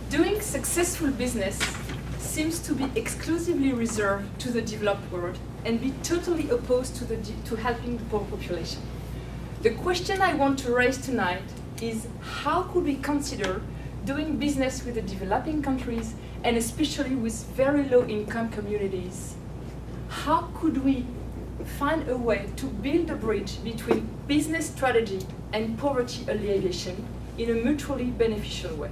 Doing successful business seems to be exclusively reserved to the developed world and be totally opposed to helping the poor population. The question I want to raise tonight is how could we consider doing business with the developing countries and especially with very low-income communities? How could we find a way to build a bridge between business strategy and poverty alleviation in a mutually beneficial way?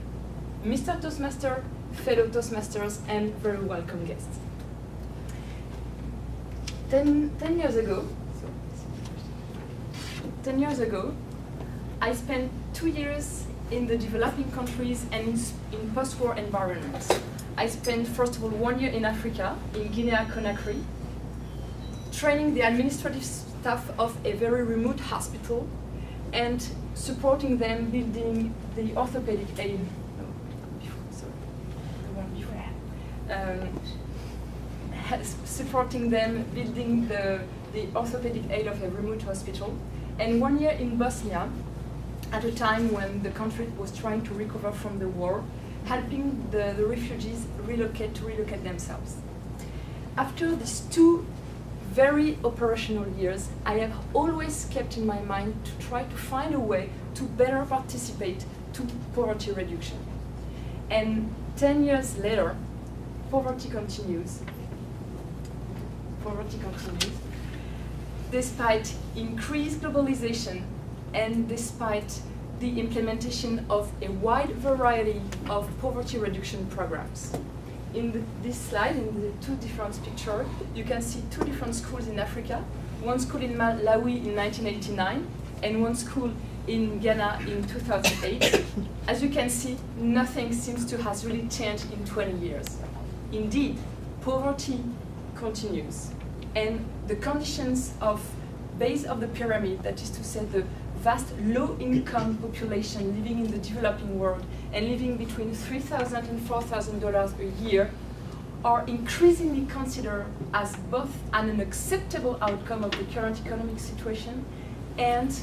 Mr. Toastmaster, fellow Toastmasters, and very welcome guests. 10 years ago, I spent 2 years in the developing countries and in post-war environments. I spent, first of all, 1 year in Africa, in Guinea-Conakry, training the administrative staff of a very remote hospital and supporting them building the orthopedic aid. Supporting them building the orthopedic aid of a remote hospital, and 1 year in Bosnia at a time when the country was trying to recover from the war, helping the refugees relocate themselves. After these 2 very operational years, I have always kept in my mind to try to find a way to better participate to poverty reduction. And 10 years later, poverty continues. Despite increased globalization and despite the implementation of a wide variety of poverty reduction programs. In this slide, in the 2 different pictures, you can see 2 different schools in Africa, one school in Malawi in 1989 and one school in Ghana in 2008. As you can see, nothing seems to have really changed in 20 years. Indeed, poverty continues, and the conditions of base of the pyramid, that is to say the vast low-income population living in the developing world and living between $3,000 and $4,000 a year, are increasingly considered as both an unacceptable outcome of the current economic situation and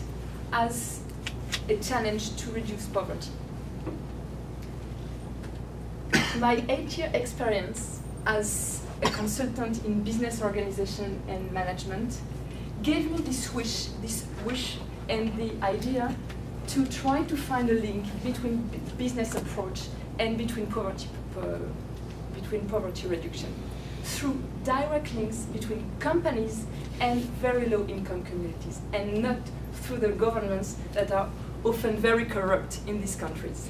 as a challenge to reduce poverty. My 8-year experience as a consultant in business organization and management gave me this wish and the idea to try to find a link between business approach and between poverty reduction through direct links between companies and very low income communities, and not through the governments that are often very corrupt in these countries.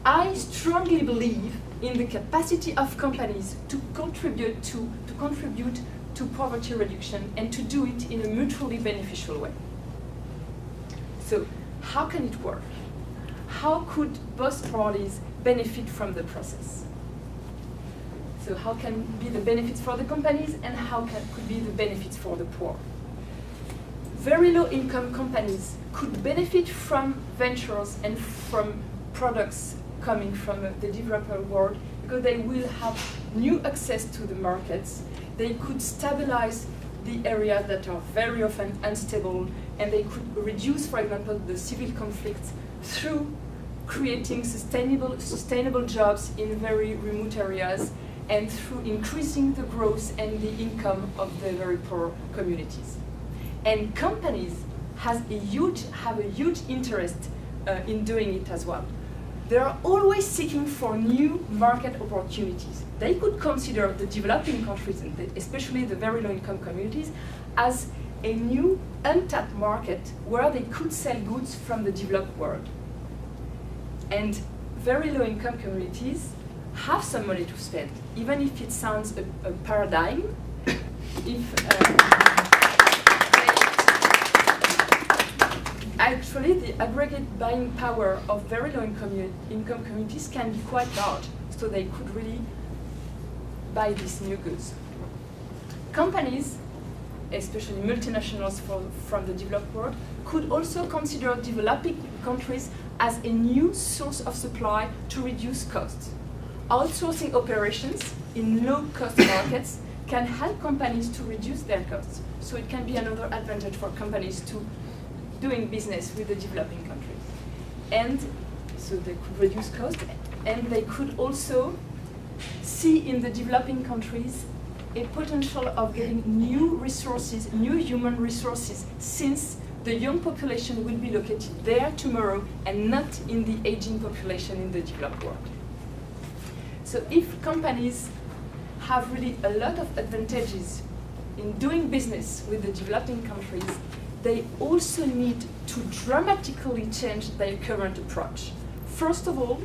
I strongly believe in the capacity of companies to contribute to poverty reduction and to do it in a mutually beneficial way. So, how can it work? How could both parties benefit from the process? So, how can be the benefits for the companies, and how could be the benefits for the poor? Very low income companies could benefit from ventures and from products coming from the developer world, because they will have new access to the markets. They could stabilize the areas that are very often unstable, and they could reduce, for example, the civil conflicts through creating sustainable jobs in very remote areas, and through increasing the growth and the income of the very poor communities. And companies have a huge interest in doing it as well. They are always seeking for new market opportunities. They could consider the developing countries, and especially the very low-income communities, as a new untapped market where they could sell goods from the developed world. And very low-income communities have some money to spend, even if it sounds a paradigm. Actually, the aggregate buying power of very low-income communities can be quite large, so they could really buy these new goods. Companies, especially multinationals from the developed world, could also consider developing countries as a new source of supply to reduce costs. Outsourcing operations in low-cost markets can help companies to reduce their costs, so it can be another advantage for companies to doing business with the developing countries. And so they could reduce costs, and they could also see in the developing countries a potential of getting new resources, new human resources, since the young population will be located there tomorrow and not in the aging population in the developed world. So if companies have really a lot of advantages in doing business with the developing countries, they also need to dramatically change their current approach. First of all,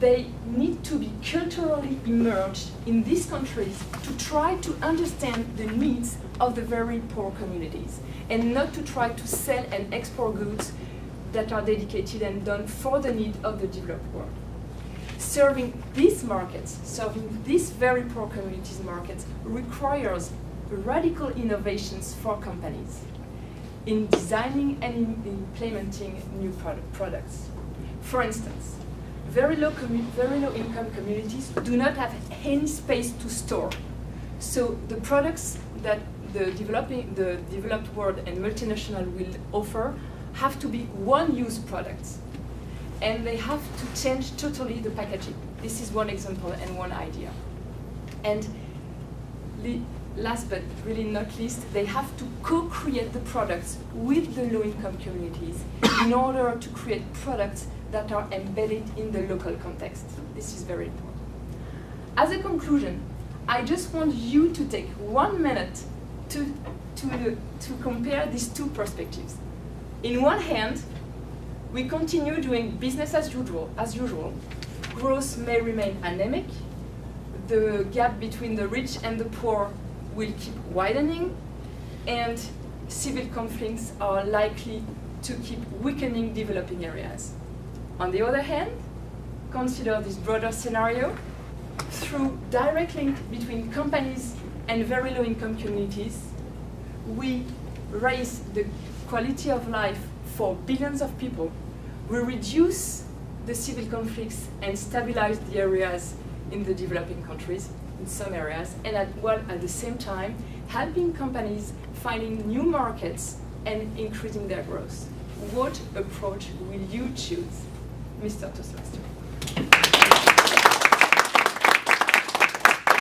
they need to be culturally immersed in these countries to try to understand the needs of the very poor communities, and not to try to sell and export goods that are dedicated and done for the need of the developed world. Serving these markets, serving these very poor communities markets, requires radical innovations for companies in designing and implementing new products. For instance, very low income communities do not have any space to store. So the products that the developed world and multinational will offer have to be one-use products. And they have to change totally the packaging. This is one example and one idea. And last but really not least, they have to co-create the products with the low-income communities in order to create products that are embedded in the local context. This is very important. As a conclusion, I just want you to take 1 minute to compare these two perspectives. In one hand, we continue doing business as usual. Growth may remain anemic. The gap between the rich and the poor will keep widening, and civil conflicts are likely to keep weakening developing areas. On the other hand, consider this broader scenario. Through direct link between companies and very low-income communities, we raise the quality of life for billions of people. We reduce the civil conflicts and stabilize the areas in the developing countries, in some areas, and at the same time, helping companies finding new markets and increasing their growth. What approach will you choose, Mr. Toastmaster?